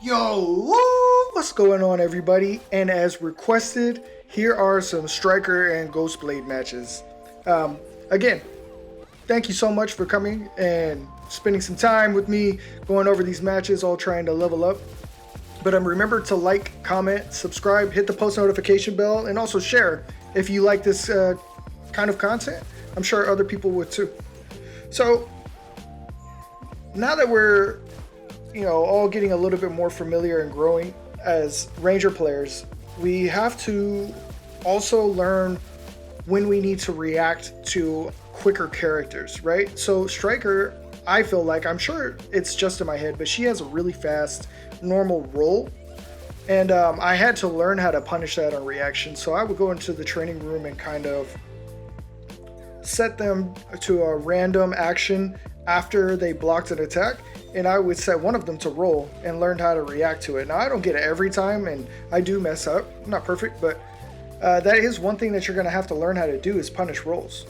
Yo, what's going on, everybody? And as requested, here are some Striker and Ghostblade matches. Again, thank you so much for coming and spending some time with me going over these matches, all trying to level up. But remember to like, comment, subscribe, hit the post notification bell, and also share if you like this kind of content. I'm sure other people would too. So now that we're all getting a little bit more familiar and growing as Ranger players, we have to also learn when we need to react to quicker characters, right? So Striker, I feel like, I'm sure it's just in my head, but she has a really fast normal roll, and I had to learn how to punish that on reaction. So I would go into the training room and kind of set them to a random action after they blocked an attack, and I would set one of them to roll and learn how to react to it. Now, I don't get it every time, and I do mess up. I'm not perfect, but that is one thing that you're going to have to learn how to do, is punish rolls.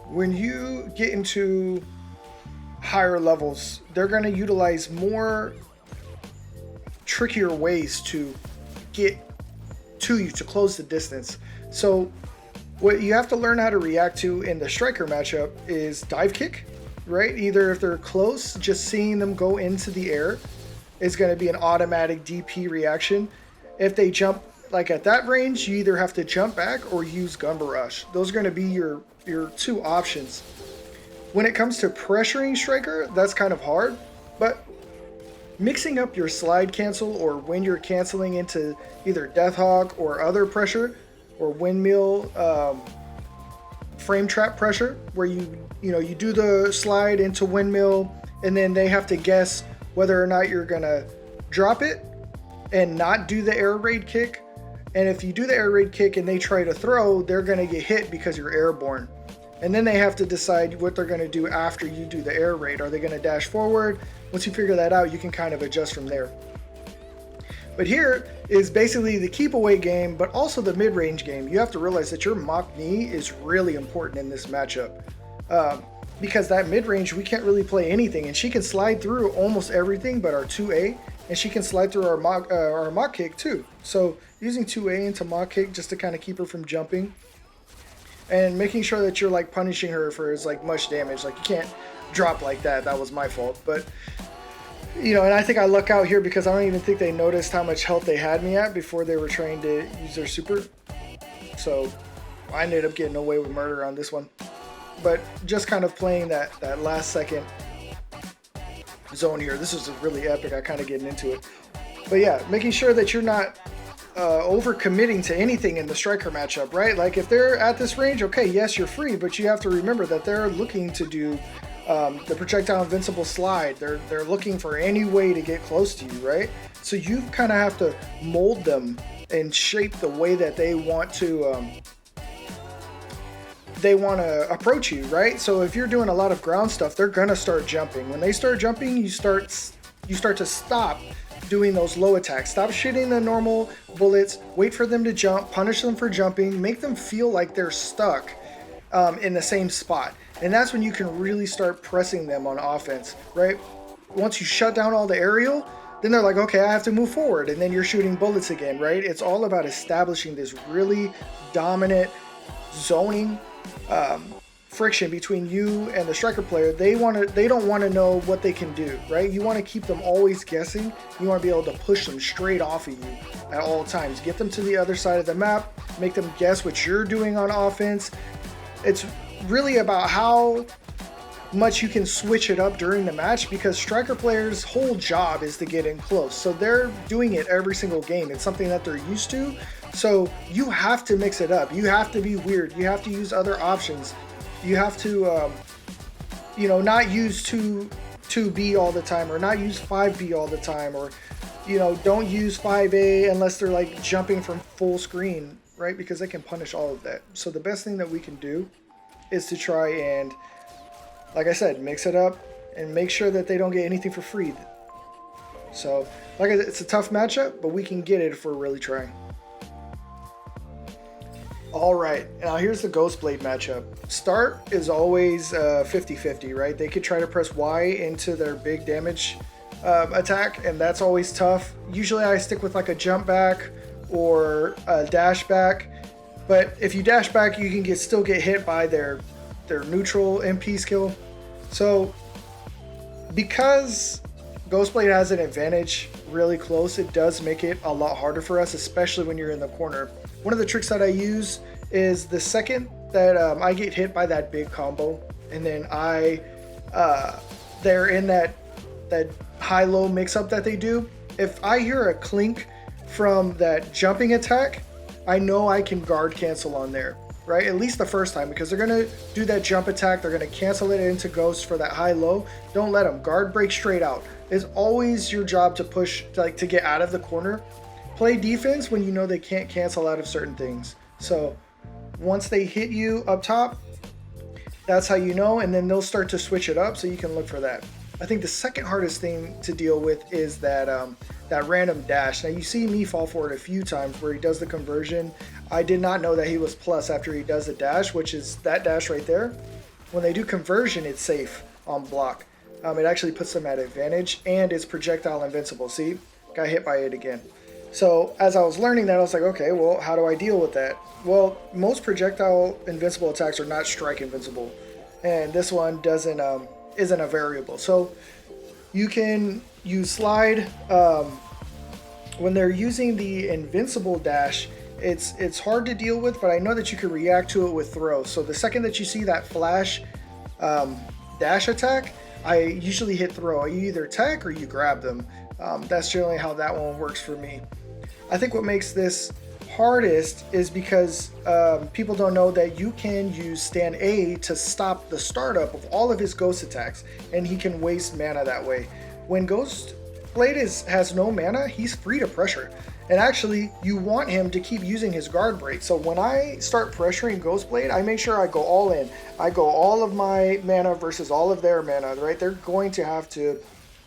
When you get into higher levels, they're going to utilize more trickier ways to get to you, to close the distance. So what you have to learn how to react to in the Striker matchup is dive kick, right? Either if they're close, just seeing them go into the air is going to be an automatic DP reaction. If they jump like at that range, you either have to jump back or use gun barrage. Those are going to be your two options. When it comes to pressuring Striker, that's kind of hard, but mixing up your slide cancel, or when you're canceling into either Death Hawk or other pressure, or windmill frame trap pressure, where you do the slide into windmill, and then they have to guess whether or not you're gonna drop it and not do the air raid kick. And if you do the air raid kick and they try to throw, they're gonna get hit because you're airborne. And then they have to decide what they're gonna do after you do the air raid. Are they gonna dash forward? Once you figure that out, you can kind of adjust from there. But here is basically the keep away game, but also the mid-range game. You have to realize that your mock knee is really important in this matchup, because that mid-range, we can't really play anything, and she can slide through almost everything but our 2A, and she can slide through our mock kick too. So using 2A into mock kick just to kind of keep her from jumping, and making sure that you're like punishing her for as like much damage. Like, you can't drop like that. That was my fault, but and I think I luck out here because I don't even think they noticed how much health they had me at before they were trying to use their super. So I ended up getting away with murder on this one. But just kind of playing that last second zone here. This is really epic. I kind of getting into it. But yeah, making sure that you're not over committing to anything in the Striker matchup, right? Like, if they're at this range, okay, yes, you're free, but you have to remember that they're looking to do the projectile invincible slide. They're looking for any way to get close to you, right? So you kind of have to mold them and shape the way that they want to approach you, right? So if you're doing a lot of ground stuff, they're gonna start jumping. When they start jumping, you start to stop doing those low attacks. Stop shooting the normal bullets. Wait for them to jump. Punish them for jumping. Make them feel like they're stuck in the same spot. And that's when you can really start pressing them on offense, right? Once you shut down all the aerial, then they're like, okay, I have to move forward. And then you're shooting bullets again, right? It's all about establishing this really dominant zoning friction between you and the Striker player. They don't want to know what they can do, right? You want to keep them always guessing. You want to be able to push them straight off of you at all times. Get them to the other side of the map. Make them guess what you're doing on offense. It's really about how much you can switch it up during the match, because Striker players' whole job is to get in close. So they're doing it every single game. It's something that they're used to. So you have to mix it up. You have to be weird. You have to use other options. You have to, not use 2B all the time, or not use 5B all the time, or, don't use 5A unless they're like jumping from full screen, right? Because they can punish all of that. So the best thing that we can do is to try and, like I said, mix it up and make sure that they don't get anything for free. So, like I said, it's a tough matchup, but we can get it if we're really trying. All right, now here's the Ghostblade matchup. Start is always 50-50, right? They could try to press Y into their big damage attack, and that's always tough. Usually I stick with like a jump back or a dash back, but if you dash back, you can still get hit by their neutral MP skill. So because Ghostblade has an advantage really close, it does make it a lot harder for us, especially when you're in the corner. One of the tricks that I use is the second that I get hit by that big combo, and then they're in that high-low mix-up that they do. If I hear a clink from that jumping attack, I know I can guard cancel on there, right? At least the first time, because they're gonna do that jump attack, they're gonna cancel it into Ghost for that high-low. Don't let them. Guard break straight out. It's always your job to push, to get out of the corner. Play defense when you know they can't cancel out of certain things. So once they hit you up top, that's how you know, and then they'll start to switch it up, so you can look for that. I think the second hardest thing to deal with is that that random dash. Now you see me fall for it a few times where he does the conversion. I did not know that he was plus after he does the dash, which is that dash right there. When they do conversion, it's safe on block. It actually puts them at advantage, and it's projectile invincible. See, got hit by it again. So as I was learning that, I was like, okay, well, how do I deal with that? Well, most projectile invincible attacks are not strike invincible, and this one doesn't isn't a variable. So you can use slide when they're using the invincible dash. It's hard to deal with, but I know that you can react to it with throw. So the second that you see that flash dash attack, I usually hit throw. You either attack or you grab them. That's generally how that one works for me. I think what makes this hardest is because people don't know that you can use stand A to stop the startup of all of his ghost attacks, and he can waste mana that way. When Ghostblade has no mana, he's free to pressure. And actually, you want him to keep using his guard break. So when I start pressuring Ghostblade, I make sure I go all in. I go all of my mana versus all of their mana, right? They're going to have to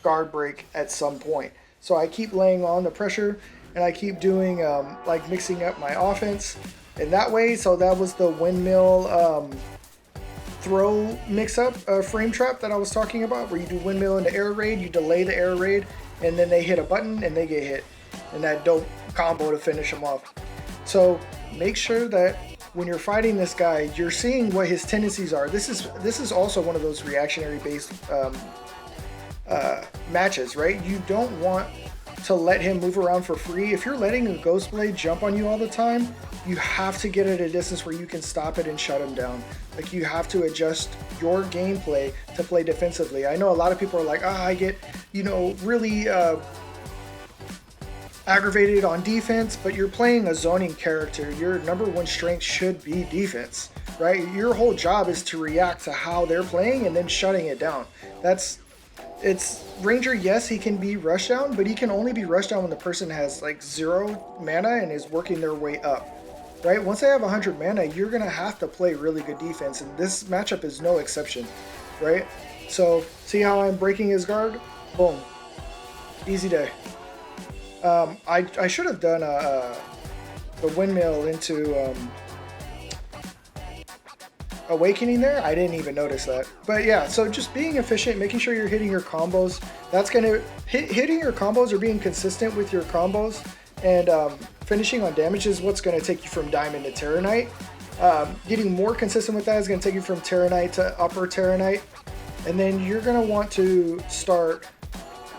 guard break at some point. So I keep laying on the pressure, and I keep doing like mixing up my offense in that way. So that was the windmill throw mix-up frame trap that I was talking about, where you do windmill into air raid, you delay the air raid, and then they hit a button and they get hit. And that dope combo to finish him off. So make sure that when you're fighting this guy, you're seeing what his tendencies are. This is also one of those reactionary based matches, right? You don't want to let him move around for free. If you're letting a Ghostblade jump on you all the time, you have to get at a distance where you can stop it and shut him down. Like, you have to adjust your gameplay to play defensively. I know a lot of people are like, I get, really aggravated on defense, but you're playing a zoning character. Your number one strength should be defense, right? Your whole job is to react to how they're playing and then shutting it down. It's Ranger, yes, he can be rushed down, but he can only be rushed down when the person has like 0 mana and is working their way up, right? Once they have 100 mana, you're gonna have to play really good defense, and this matchup is no exception, right? So see how I'm breaking his guard? Boom, easy day. I should have done the windmill into Awakening there. I didn't even notice that. But yeah, so just being efficient, making sure you're hitting your combos. That's gonna hitting your combos or being consistent with your combos and finishing on damage is what's gonna take you from Diamond to Terranite. Getting more consistent with that is gonna take you from Terranite to Upper Terranite, and then you're gonna want to start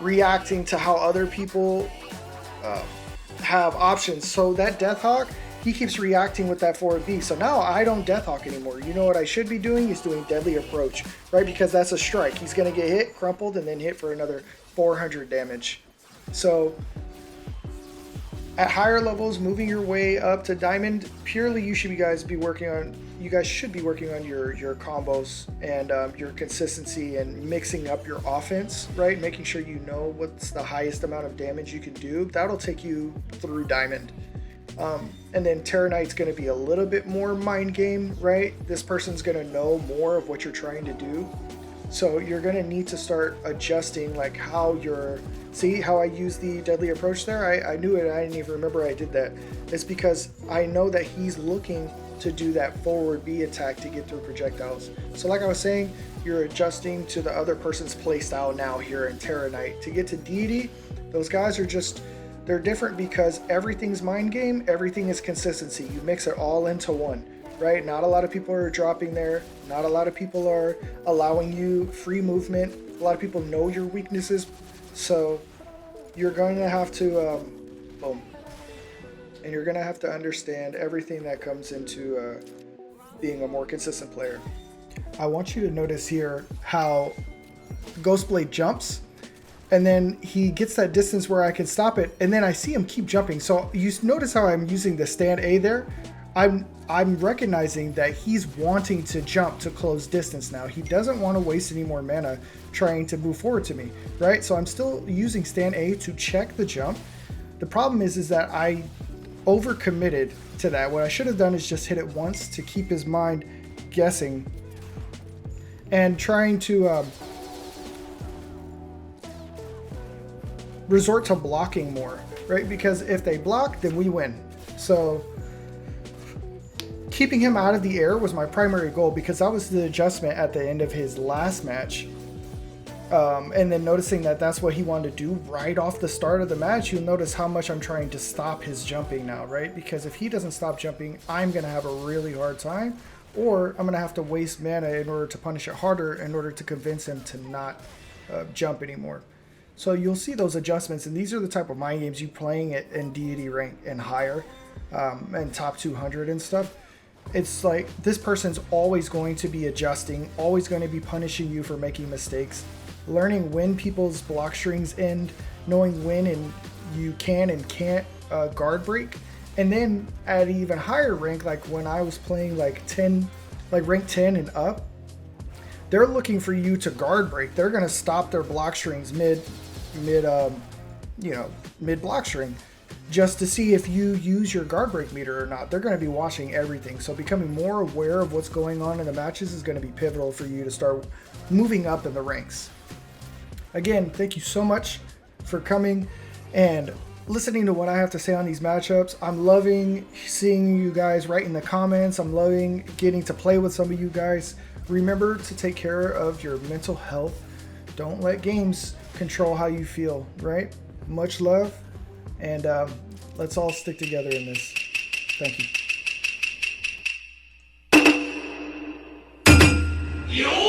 reacting to how other people have options. So that Deathhawk, he keeps reacting with that forward B. So now I don't Deathhawk anymore. You know what I should be doing is doing Deadly Approach, right? Because that's a strike. He's going to get hit, crumpled, and then hit for another 400 damage. So at higher levels, moving your way up to Diamond, purely you guys should be working on your combos and your consistency and mixing up your offense, right? Making sure you know what's the highest amount of damage you can do. That'll take you through Diamond. And then Terranite's going to be a little bit more mind game, right? This person's going to know more of what you're trying to do. So you're going to need to start adjusting like how you're... See how I use the Deadly Approach there? I knew it. I didn't even remember I did that. It's because I know that he's looking to do that forward B attack to get through projectiles. So like I was saying, you're adjusting to the other person's playstyle now here in Terra Knight. To get to Deity, those guys are just, they're different because everything's mind game, everything is consistency. You mix it all into one, right? Not a lot of people are dropping there. Not a lot of people are allowing you free movement. A lot of people know your weaknesses. So you're going to have to, boom. And you're going to have to understand everything that comes into being a more consistent player. I want you to notice here how Ghostblade jumps, and then he gets that distance where I can stop it, and then I see him keep jumping. So you notice how I'm using the stand A there? I'm recognizing that he's wanting to jump to close distance now. He doesn't want to waste any more mana trying to move forward to me, right? So I'm still using stand A to check the jump. The problem is that I overcommitted to that. What I should have done is just hit it once to keep his mind guessing and trying to resort to blocking more, right? Because if they block, then we win. So keeping him out of the air was my primary goal, because that was the adjustment at the end of his last match. And then noticing that that's what he wanted to do right off the start of the match, you'll notice how much I'm trying to stop his jumping now, right? Because if he doesn't stop jumping, I'm going to have a really hard time, or I'm going to have to waste mana in order to punish it harder in order to convince him to not jump anymore. So you'll see those adjustments, and these are the type of mind games you playing it in deity rank and higher, and top 200 and stuff. It's like this person's always going to be adjusting, always going to be punishing you for making mistakes, learning when people's block strings end, knowing when and you can and can't guard break. And then at an even higher rank, like when I was playing like rank 10 and up, they're looking for you to guard break. They're going to stop their block strings mid block string, just to see if you use your guard break meter or not. They're going to be watching everything. So becoming more aware of what's going on in the matches is going to be pivotal for you to start moving up in the ranks. Again, thank you so much for coming and listening to what I have to say on these matchups. I'm loving seeing you guys write in the comments. I'm loving getting to play with some of you guys. Remember to take care of your mental health. Don't let games control how you feel, right? Much love, and let's all stick together in this. Thank you.